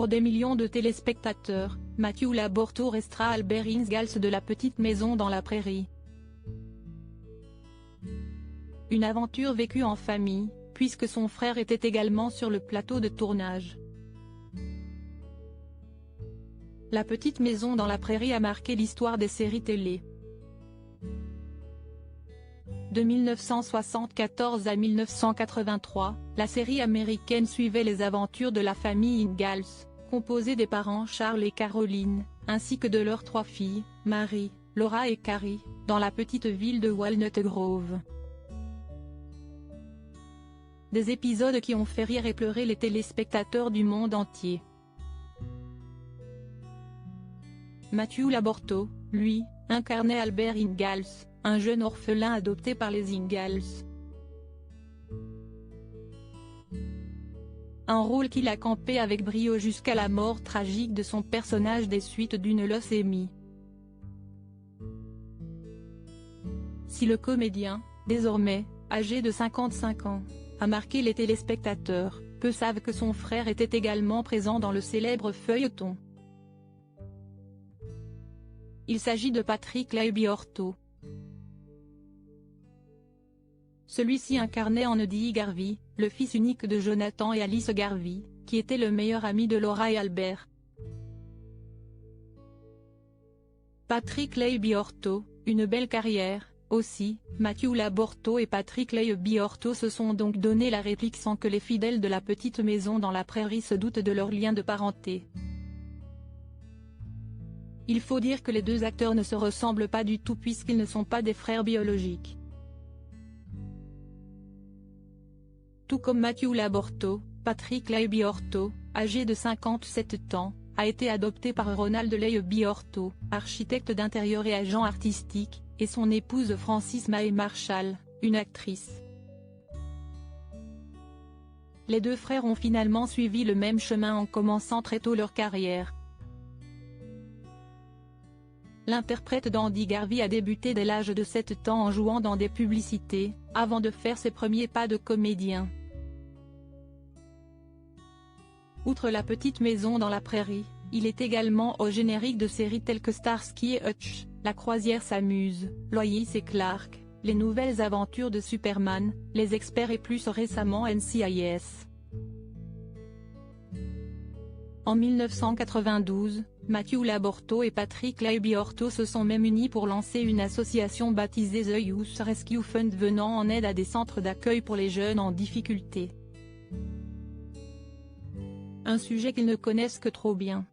Pour des millions de téléspectateurs, Matthew Laborto restera Albert Ingalls de La Petite Maison dans la Prairie. Une aventure vécue en famille, puisque son frère était également sur le plateau de tournage. La Petite Maison dans la Prairie a marqué l'histoire des séries télé. De 1974 à 1983, la série américaine suivait les aventures de la famille Ingalls, composée des parents Charles et Caroline, ainsi que de leurs 3 filles, Mary, Laura et Carrie, dans la petite ville de Walnut Grove. Des épisodes qui ont fait rire et pleurer les téléspectateurs du monde entier. Matthew Laborto, lui, incarnait Albert Ingalls, un jeune orphelin adopté par les Ingalls. Un rôle qu'il a campé avec brio jusqu'à la mort tragique de son personnage des suites d'une leucémie. Si le comédien, désormais, âgé de 55 ans, a marqué les téléspectateurs, peu savent que son frère était également présent dans le célèbre feuilleton. Il s'agit de Patrick Lahubiorto. Celui-ci incarnait en Eddie Garvey, le fils unique de Jonathan et Alice Garvey, qui était le meilleur ami de Laura et Albert. Patrick Lahubiorto, une belle carrière, aussi. Matthew Laborto et Patrick Lahubiorto se sont donc donné la réplique sans que les fidèles de La Petite Maison dans la Prairie se doutent de leur lien de parenté. Il faut dire que les deux acteurs ne se ressemblent pas du tout puisqu'ils ne sont pas des frères biologiques. Tout comme Matthew Laborto, Patrick Lahubiorto, âgé de 57 ans, a été adopté par Ronald Lahubiorto, architecte d'intérieur et agent artistique, et son épouse Frances Mae Marshall, une actrice. Les deux frères ont finalement suivi le même chemin en commençant très tôt leur carrière. L'interprète d'Andy Garvey a débuté dès l'âge de 7 ans en jouant dans des publicités, avant de faire ses premiers pas de comédien. Outre La Petite Maison dans la Prairie, il est également au générique de séries telles que Starsky et Hutch, La Croisière s'amuse, Lois et Clark, Les Nouvelles Aventures de Superman, Les Experts et plus récemment NCIS. En 1992, Matthew Laborto et Patrick Lahubiorto se sont même unis pour lancer une association baptisée The Youth Rescue Fund venant en aide à des centres d'accueil pour les jeunes en difficulté. Un sujet qu'ils ne connaissent que trop bien.